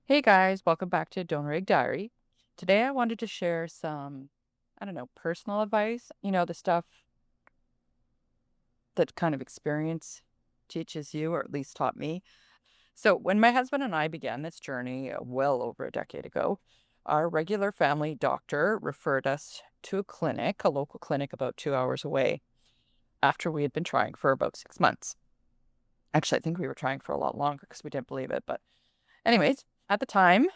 Hey guys, welcome back to Donor Egg Diary. Today I wanted to share some, personal advice, the stuff that kind of experience teaches you, or at least taught me. So, when my husband and I began this journey well over a decade ago, our regular family doctor referred us to a local clinic about 2 hours away, after we had been trying for about 6 months. Actually, I think we were trying for a lot longer because we didn't believe it, but anyways, at the time,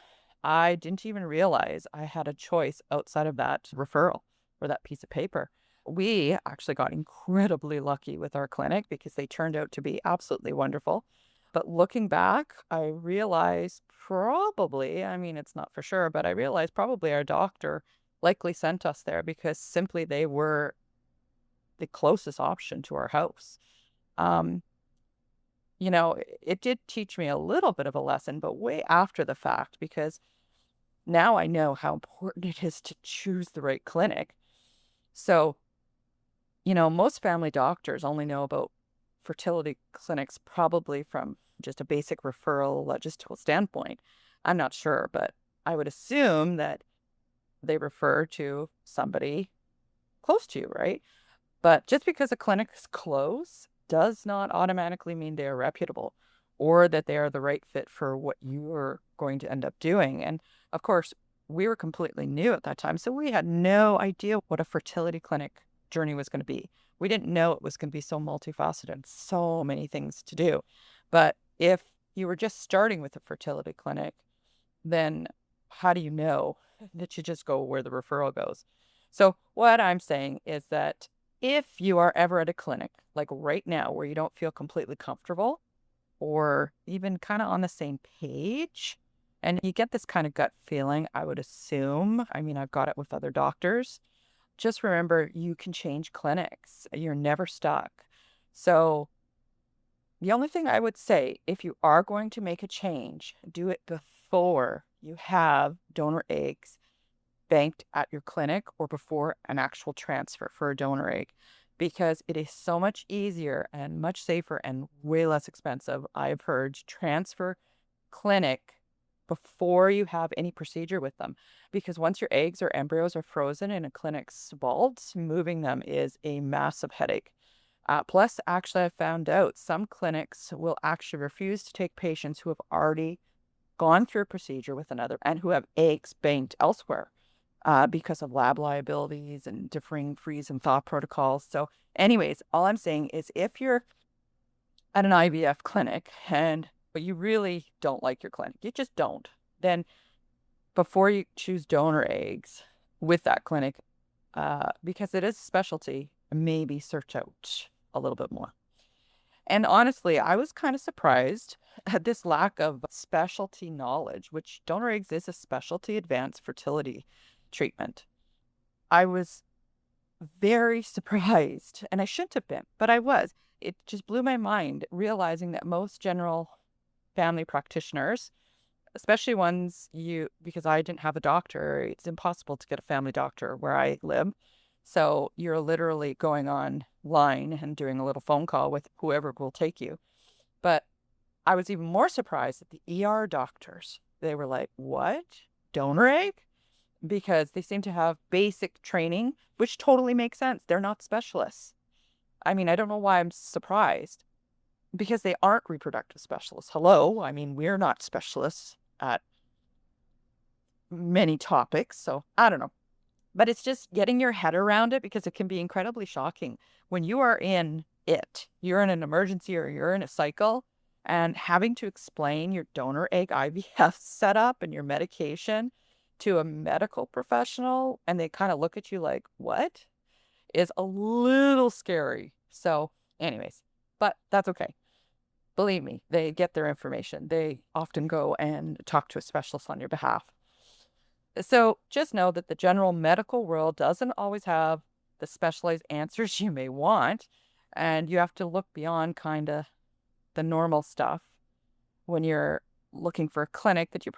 I didn't even realize I had a choice outside of that referral or that piece of paper. We actually got incredibly lucky with our clinic because they turned out to be absolutely wonderful. But looking back, I realized probably, I mean, it's not for sure, but I realized probably our doctor likely sent us there because simply they were the closest option to our house. Um, it did teach me a little bit of a lesson, but way after the fact, because now I know how important it is to choose the right clinic. So, most family doctors only know about fertility clinics probably from just a basic referral logistical standpoint. I'm not sure, but I would assume that they refer to somebody close to you, right? But just because a clinic is close does not automatically mean they are reputable or that they are the right fit for what you are going to end up doing. And of course, we were completely new at that time, so we had no idea what a fertility clinic journey was going to be. We didn't know it was going to be so multifaceted and so many things to do. But if you were just starting with a fertility clinic, then how do you know that you just go where the referral goes? So, what I'm saying is that if you are ever at a clinic, like right now, where you don't feel completely comfortable or even kind of on the same page, and you get this kind of gut feeling, I would assume, I mean, I've got it with other doctors, just remember you can change clinics. You're never stuck. So, the only thing I would say, if you are going to make a change, do it before you have donor eggs banked at your clinic or before an actual transfer for a donor egg, because it is so much easier and much safer and way less expensive, I've heard, to transfer clinic before you have any procedure with them. Because once your eggs or embryos are frozen in a clinic's vault, moving them is a massive headache. Plus, actually, I found out some clinics will actually refuse to take patients who have already gone through a procedure with another and who have eggs banked elsewhere because of lab liabilities and differing freeze and thaw protocols. So, anyways, all I'm saying is if you're at an IVF clinic but you really don't like your clinic, you just don't, then before you choose donor eggs with that clinic, because it is a specialty, maybe search out a little bit more. And honestly, I was kind of surprised at this lack of specialty knowledge, which donor eggs is a specialty advanced fertility treatment. I was very surprised, and I shouldn't have been, but I was. It just blew my mind realizing that most general family practitioners, especially ones because I didn't have a doctor, it's impossible to get a family doctor where I live. So you're literally going online and doing a little phone call with whoever will take you. But I was even more surprised that the ER doctors, they were like, what? Donor egg? Because they seem to have basic training, which totally makes sense. They're not specialists. I mean, I don't know why I'm surprised because they aren't reproductive specialists. Hello. I mean, we're not specialists at many topics. So I don't know. But it's just getting your head around it because it can be incredibly shocking when you are in it. You're in an emergency or you're in a cycle and having to explain your donor egg IVF setup and your medication to a medical professional and they kind of look at you like, what? Is a little scary. So, anyways, but that's okay. Believe me, they get their information. They often go and talk to a specialist on your behalf. So just know that the general medical world doesn't always have the specialized answers you may want, and you have to look beyond kind of the normal stuff when you're looking for a clinic that you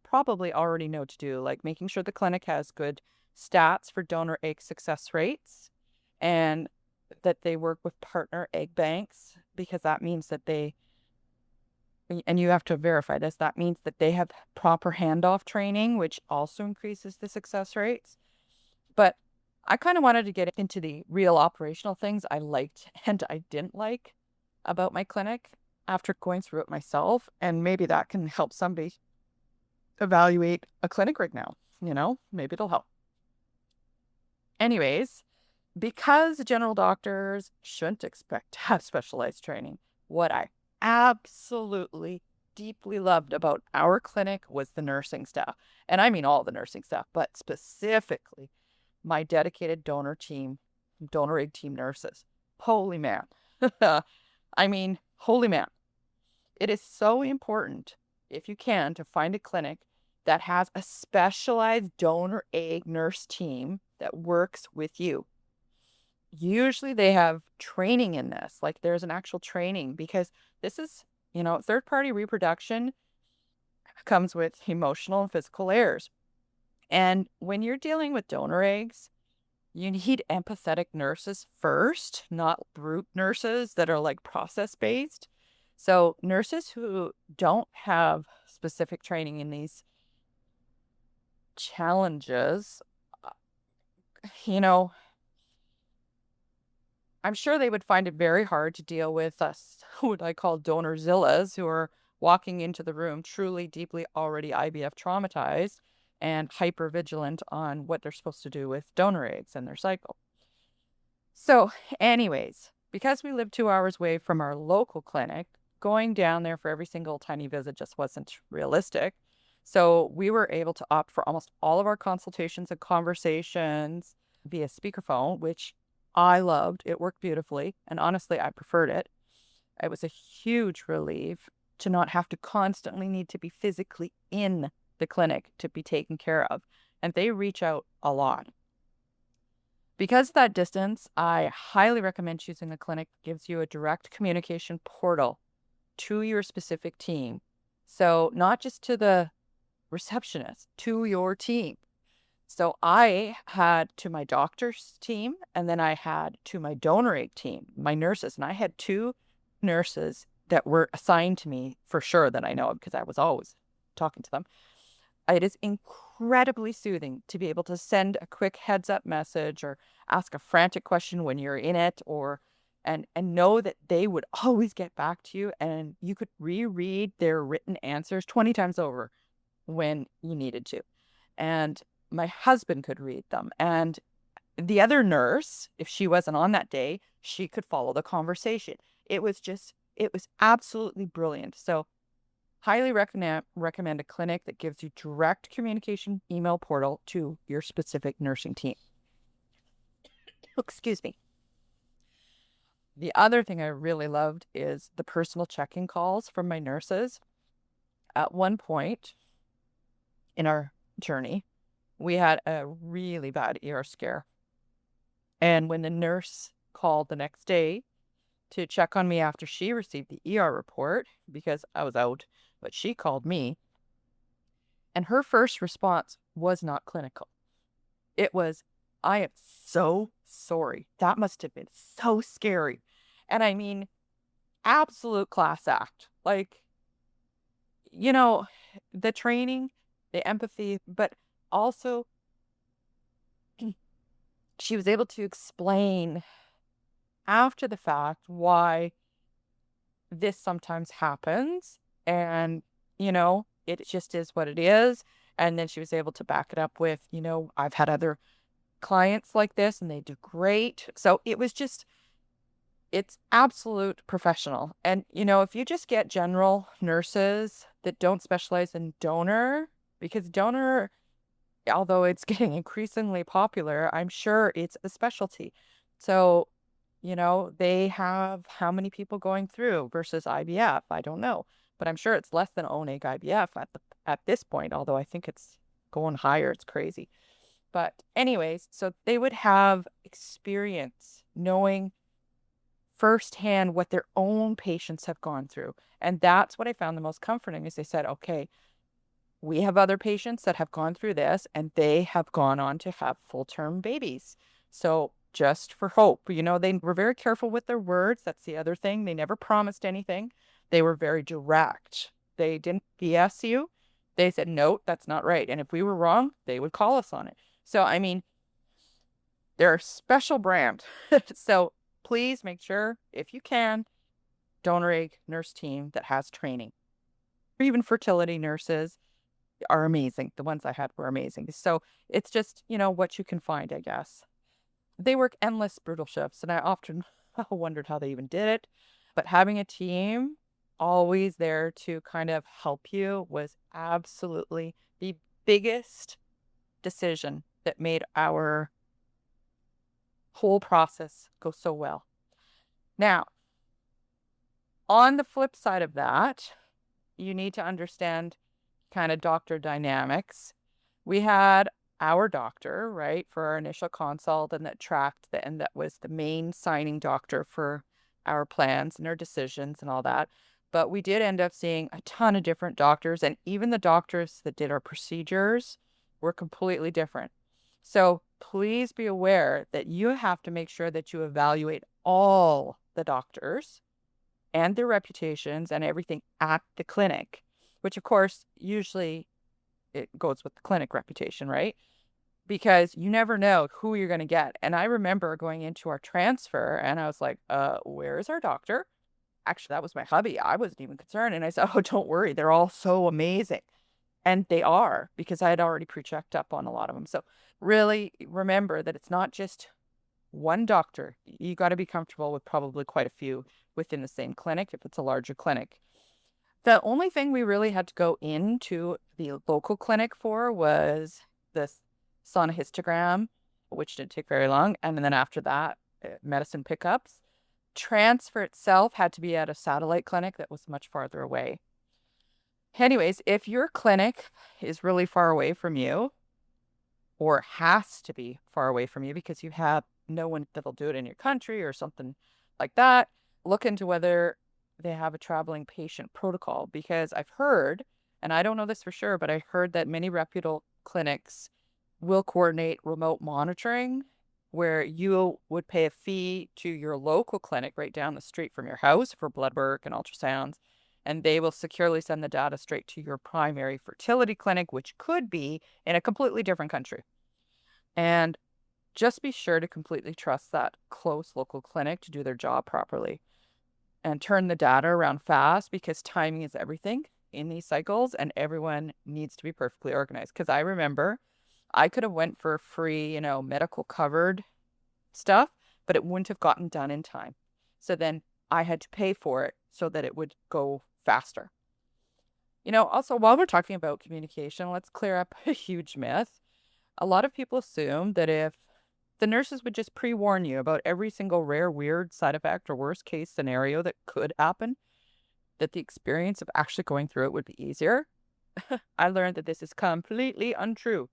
probably already know to do, like making sure the clinic has good stats for donor egg success rates and that they work with partner egg banks because that means that they and you have to verify this, that means that they have proper handoff training, which also increases the success rates. But I kind of wanted to get into the real operational things I liked and I didn't like about my clinic after going through it myself. And maybe that can help somebody evaluate a clinic right now. Maybe it'll help. Anyways, because general doctors shouldn't expect to have specialized training, what I absolutely deeply loved about our clinic was the nursing staff. And I mean all the nursing staff, but specifically my dedicated donor egg team nurses. Holy man. I mean, holy man. It is so important, if you can, to find a clinic that has a specialized donor egg nurse team that works with you. Usually they have training in this, like there's an actual training, because this is, third party reproduction comes with emotional and physical layers. And when you're dealing with donor eggs, you need empathetic nurses first, not brute nurses that are like process based. So, nurses who don't have specific training in these challenges, uh, you know, I'm sure they would find it very hard to deal with us, what I call donorzillas, who are walking into the room truly, deeply already IVF traumatized and hyper vigilant on what they're supposed to do with donor eggs and their cycle. So, anyways, because we live 2 hours away from our local clinic, going down there for every single tiny visit just wasn't realistic. So, we were able to opt for almost all of our consultations and conversations via speakerphone, which I loved. It worked beautifully. And honestly, I preferred it. It was a huge relief to not have to constantly need to be physically in the clinic to be taken care of. And they reach out a lot. Because of that distance, I highly recommend choosing a clinic that gives you a direct communication portal to your specific team. So, not just to the receptionist, to your team. So, I had to my doctor's team, and then I had to my donor egg team, my nurses. And I had 2 nurses that were assigned to me for sure that I know of because I was always talking to them. It is incredibly soothing to be able to send a quick heads up message or ask a frantic question when you're in it, or and know that they would always get back to you and you could reread their written answers 20 times over when you needed to. And my husband could read them. And the other nurse, if she wasn't on that day, she could follow the conversation. It was absolutely brilliant. So highly recommend a clinic that gives you direct communication email portal to your specific nursing team. Excuse me. The other thing I really loved is the personal check-in calls from my nurses. At one point in our journey, we had a really bad ER scare. And when the nurse called the next day to check on me after she received the ER report, because I was out, but she called me, and her first response was not clinical. It was, I am so sorry. That must have been so scary. And I mean, absolute class act. Like, the training, the empathy, but also she was able to explain after the fact why this sometimes happens. And, it just is what it is. And then she was able to back it up with, I've had other clients like this and they do great. So it's absolute professional. And, if you just get general nurses that don't specialize in donor, because donor, although it's getting increasingly popular, I'm sure it's a specialty. So, they have how many people going through versus IVF? I don't know, but I'm sure it's less than own egg IVF at this point, although I think it's going higher. It's crazy. But anyways, so they would have experience knowing firsthand what their own patients have gone through. And that's what I found the most comforting is they said, okay, we have other patients that have gone through this and they have gone on to have full-term babies. So just for hope, they were very careful with their words. That's the other thing. They never promised anything. They were very direct. They didn't BS you. They said, no, that's not right. And if we were wrong, they would call us on it. So, I mean, they're a special brand. So please make sure, if you can, donor egg nurse team that has training. Or even fertility nurses are amazing. The ones I had were amazing. So it's just, what you can find, I guess. They work endless, brutal shifts, and I often wondered how they even did it. But having a team always there to kind of help you was absolutely the biggest decision that made our whole process go so well. Now, on the flip side of that, you need to understand kind of doctor dynamics. We had our doctor, right, for our initial consult, and that tracked and that was the main signing doctor for our plans and our decisions and all that. But we did end up seeing a ton of different doctors, and even the doctors that did our procedures were completely different. So please be aware that you have to make sure that you evaluate all the doctors and their reputations and everything at the clinic, which of course usually it goes with the clinic reputation, right? Because you never know who you're going to get. And I remember going into our transfer and I was like, where is our doctor? Actually, that was my hubby. I wasn't even concerned. And I said, oh, don't worry. They're all so amazing. And they are, because I had already pre-checked up on a lot of them. So really remember that it's not just one doctor. You got to be comfortable with probably quite a few within the same clinic if it's a larger clinic. The only thing we really had to go into the local clinic for was this sonohystogram, which didn't take very long. And then after that, medicine pickups. Transfer itself had to be at a satellite clinic that was much farther away. Anyways, if your clinic is really far away from you, or has to be far away from you because you have no one that'll do it in your country or something like that, look into whether they have a traveling patient protocol, because I've heard, and I don't know this for sure, but I heard that many reputable clinics will coordinate remote monitoring where you would pay a fee to your local clinic right down the street from your house for blood work and ultrasounds, and they will securely send the data straight to your primary fertility clinic, which could be in a completely different country. And just be sure to completely trust that close local clinic to do their job properly and turn the data around fast, because timing is everything in these cycles and everyone needs to be perfectly organized. Because I remember I could have went for free, medical covered stuff, but it wouldn't have gotten done in time. So then I had to pay for it so that it would go faster. Also, while we're talking about communication, let's clear up a huge myth. A lot of people assume that if the nurses would just pre-warn you about every single rare, weird side effect or worst case scenario that could happen, that the experience of actually going through it would be easier. I learned that this is completely untrue.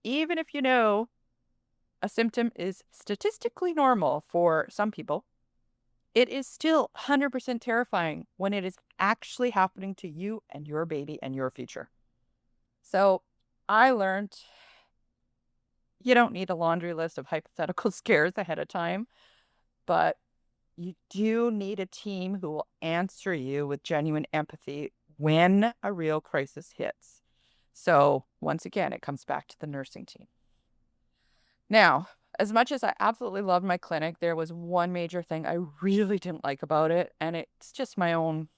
Even if a symptom is statistically normal for some people, it is still 100% terrifying when it is actually happening to you and your baby and your future. So I learned you don't need a laundry list of hypothetical scares ahead of time, but you do need a team who will answer you with genuine empathy when a real crisis hits. So once again, it comes back to the nursing team. Now, as much as I absolutely loved my clinic, there was one major thing I really didn't like about it, and it's just my own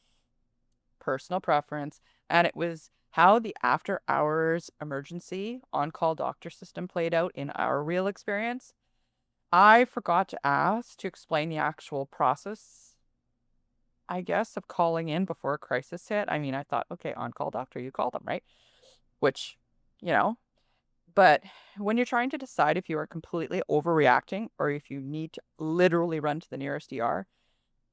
personal preference, and it was how the after hours emergency on-call doctor system played out in our real experience. I forgot to ask to explain the actual process, I guess, of calling in before a crisis hit. I mean, I thought, okay, on-call doctor, you call them, right? Which, you know, but when you're trying to decide if you are completely overreacting or if you need to literally run to the nearest ER,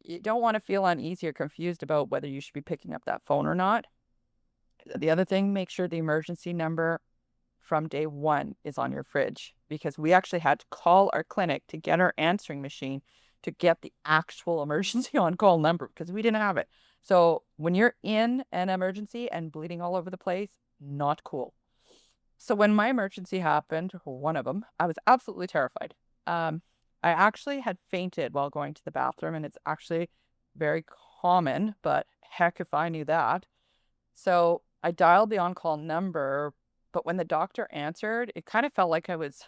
you don't want to feel uneasy or confused about whether you should be picking up that phone or not. The other thing, make sure the emergency number from day one is on your fridge, because we actually had to call our clinic to get our answering machine to get the actual emergency on-call number because we didn't have it. So when you're in an emergency and bleeding all over the place, not cool. So when my emergency happened, one of them, I was absolutely terrified. I actually had fainted while going to the bathroom, and it's actually very common, but heck if I knew that. So I dialed the on-call number, but when the doctor answered, it kind of felt like I was,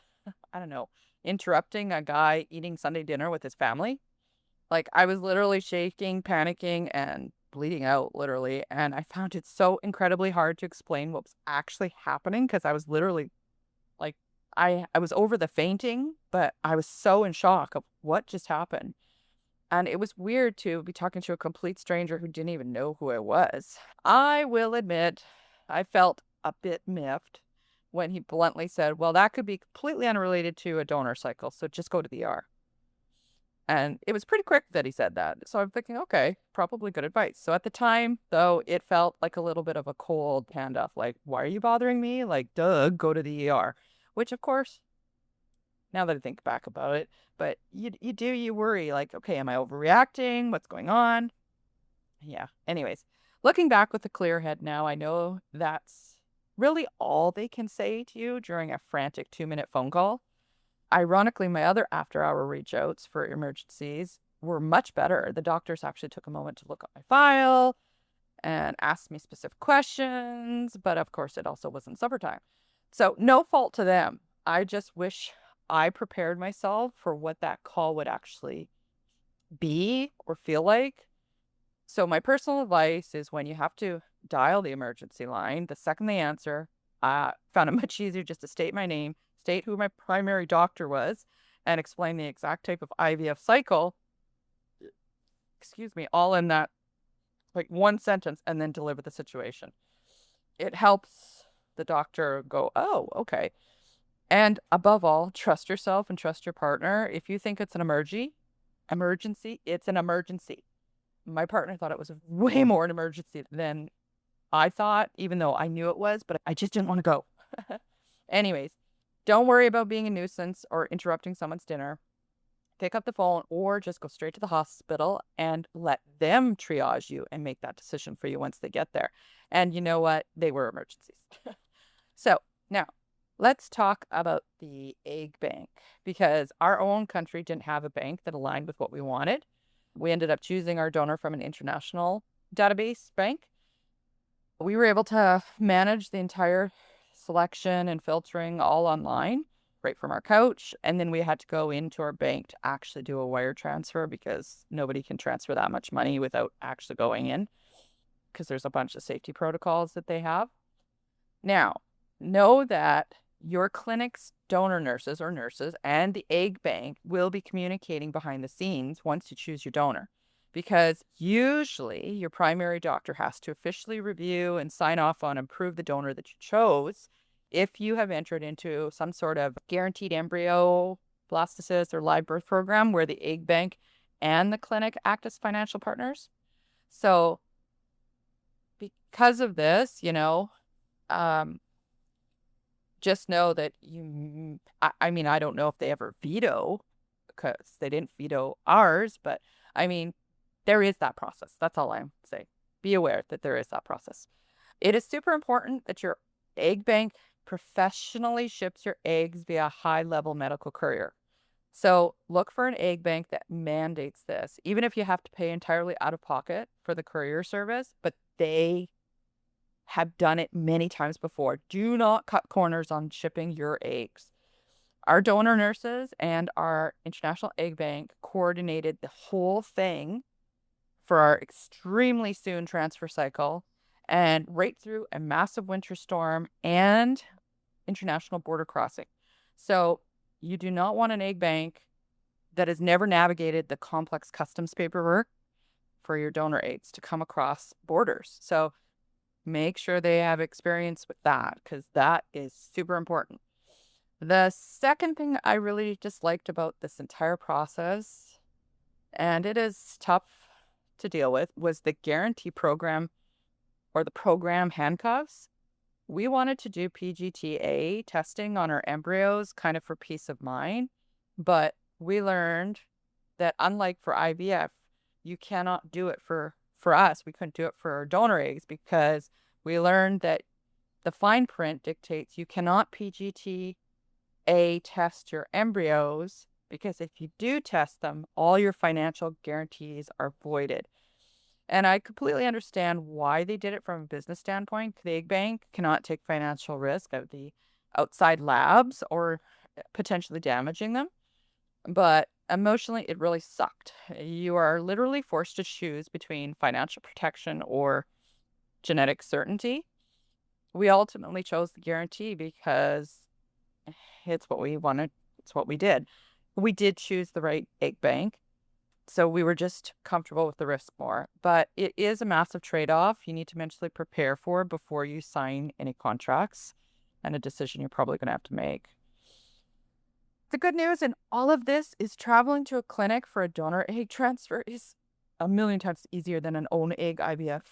I don't know, interrupting a guy eating Sunday dinner with his family. Like, I was literally shaking, panicking, and bleeding out, literally. And I found it so incredibly hard to explain what was actually happening because I was literally like, I was over the fainting, but I was so in shock of what just happened. And it was weird to be talking to a complete stranger who didn't even know who I was. I will admit, I felt a bit miffed when he bluntly said, well, that could be completely unrelated to a donor cycle, so just go to the ER. And it was pretty quick that he said that. So I'm thinking, okay, probably good advice. So at the time, though, it felt like a little bit of a cold handoff. Like, why are you bothering me? Like, duh, go to the ER. Which, of course, now that I think back about it, but you worry, like, okay, am I overreacting? What's going on? Yeah. Anyways, looking back with a clear head now, I know that's really all they can say to you during a frantic 2-minute phone call. Ironically, my other after-hour reach outs for emergencies were much better. The doctors actually took a moment to look at my file and asked me specific questions, but of course, it also wasn't supper time. So, no fault to them. I just wish I prepared myself for what that call would actually be or feel like. So, my personal advice is when you have to dial the emergency line, the second they answer, I found it much easier just to state my name, state who my primary doctor was, and explain the exact type of IVF cycle, excuse me, all in that like one sentence, and then deliver the situation. It helps the doctor go, oh, okay. And above all, trust yourself and trust your partner. If you think it's an emergency, it's an emergency. My partner thought it was way more an emergency than I thought, even though I knew it was, but I just didn't want to go. Anyways, don't worry about being a nuisance or interrupting someone's dinner. Pick up the phone or just go straight to the hospital and let them triage you and make that decision for you once they get there. And you know what? They were emergencies. So now let's talk about the egg bank because our own country didn't have a bank that aligned with what we wanted. We ended up choosing our donor from an international database bank. We were able to manage the entire selection and filtering all online, right from our couch. And then we had to go into our bank to actually do a wire transfer because nobody can transfer that much money without actually going in because there's a bunch of safety protocols that they have. Now, know that your clinic's donor nurses or nurses and the egg bank will be communicating behind the scenes once you choose your donor. Because usually your primary doctor has to officially review and sign off on and approve the donor that you chose if you have entered into some sort of guaranteed embryo, blastocyst, or live birth program where the egg bank and the clinic act as financial partners. So because of this, just know that I mean, I don't know if they ever veto because they didn't veto ours, but I mean, there is that process. That's all I'm saying. Be aware that there is that process. It is super important that your egg bank professionally ships your eggs via high-level medical courier. So look for an egg bank that mandates this, even if you have to pay entirely out of pocket for the courier service, but they have done it many times before. Do not cut corners on shipping your eggs. Our donor nurses and our International Egg Bank coordinated the whole thing for our extremely soon transfer cycle and right through a massive winter storm and international border crossing. So you do not want an egg bank that has never navigated the complex customs paperwork for your donor eggs to come across borders. So make sure they have experience with that because that is super important. The second thing I really disliked about this entire process, and it is tough to deal with, was the guarantee program or the program handcuffs. We wanted to do PGTA testing on our embryos kind of for peace of mind, but we learned that unlike for IVF, you cannot do it for us. We couldn't do it for our donor eggs because we learned that the fine print dictates you cannot PGTA test your embryos because if you do test them, all your financial guarantees are voided. And I completely understand why they did it from a business standpoint. The egg bank cannot take financial risk of the outside labs or potentially damaging them. But emotionally, it really sucked. You are literally forced to choose between financial protection or genetic certainty. We ultimately chose the guarantee because it's what we wanted. It's what we did. We did choose the right egg bank. So we were just comfortable with the risk more. But it is a massive trade-off you need to mentally prepare for before you sign any contracts, and a decision you're probably going to have to make. The good news in all of this is traveling to a clinic for a donor egg transfer is a million times easier than an own egg IVF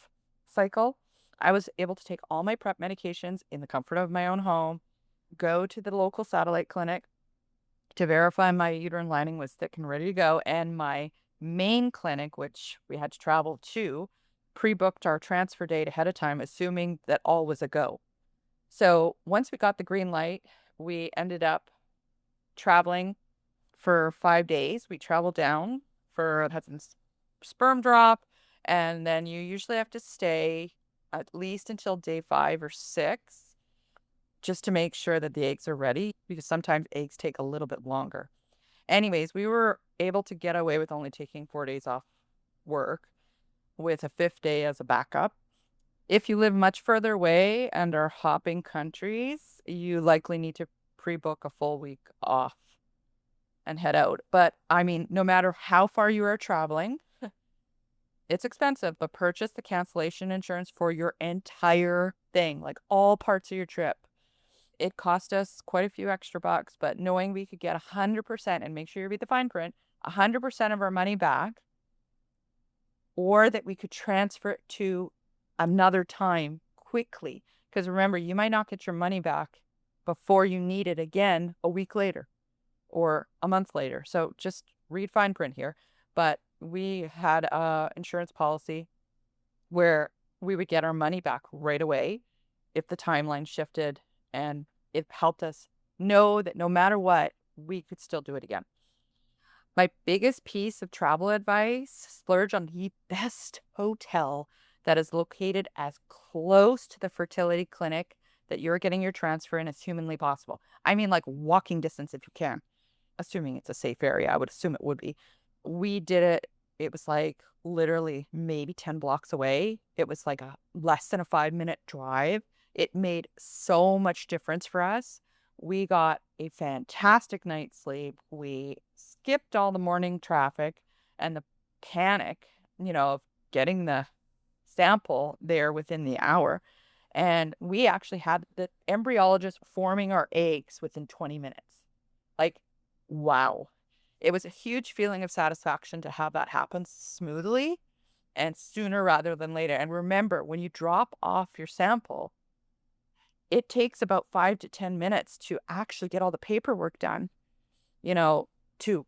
cycle. I was able to take all my prep medications in the comfort of my own home, go to the local satellite clinic to verify my uterine lining was thick and ready to go, and my main clinic, which we had to travel to, pre-booked our transfer date ahead of time, assuming that all was a go. So once we got the green light, we ended up traveling for 5 days. We traveled down for had some sperm drop, and then you usually have to stay at least until day 5 or 6 just to make sure that the eggs are ready, because sometimes eggs take a little bit longer. Anyways, we were able to get away with only taking 4 days off work with a fifth day as a backup. If you live much further away and are hopping countries, you likely need to pre-book a full week off and head out. But I mean, no matter how far you are traveling, it's expensive, but purchase the cancellation insurance for your entire thing, like all parts of your trip. It cost us quite a few extra bucks, but knowing we could get 100%, and make sure you read the fine print, 100% of our money back, or that we could transfer it to another time quickly. Because remember, you might not get your money back before you need it again a week later or a month later. So just read fine print here. But we had a insurance policy where we would get our money back right away if the timeline shifted, and it helped us know that no matter what, we could still do it again. My biggest piece of travel advice: splurge on the best hotel that is located as close to the fertility clinic that you're getting your transfer in as humanly possible. I mean, like walking distance if you can, assuming it's a safe area. I would assume it would be. We did it. It was like literally maybe 10 blocks away. It was like a less than a 5-minute drive. It made so much difference for us. We got a fantastic night's sleep. We skipped all the morning traffic and the panic, of getting the sample there within the hour. And we actually had the embryologist forming our eggs within 20 minutes. Like, wow. It was a huge feeling of satisfaction to have that happen smoothly and sooner rather than later. And remember, when you drop off your sample, it takes about 5 to 10 minutes to actually get all the paperwork done, to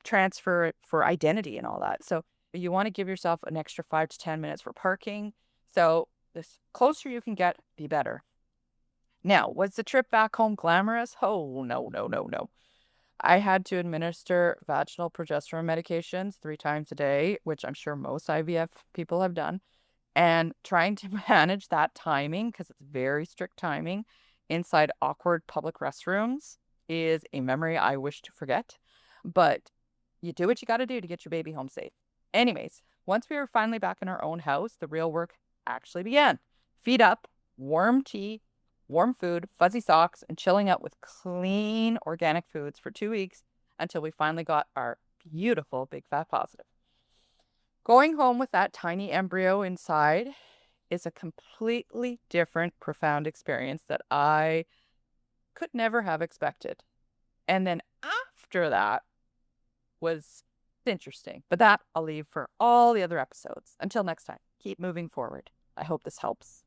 transfer it for identity and all that. So you want to give yourself an extra 5 to 10 minutes for parking. So the closer you can get, the better. Now, was the trip back home glamorous? Oh, no, no, no, no. I had to administer vaginal progesterone medications 3 times a day, which I'm sure most IVF people have done. And trying to manage that timing, because it's very strict timing, inside awkward public restrooms is a memory I wish to forget. But you do what you got to do to get your baby home safe. Anyways, once we were finally back in our own house, the real work actually began. Feet up, warm tea, warm food, fuzzy socks, and chilling out with clean organic foods for 2 weeks until we finally got our beautiful big fat positive. Going home with that tiny embryo inside is a completely different, profound experience that I could never have expected. And then after that was interesting, but that I'll leave for all the other episodes. Until next time, keep moving forward. I hope this helps.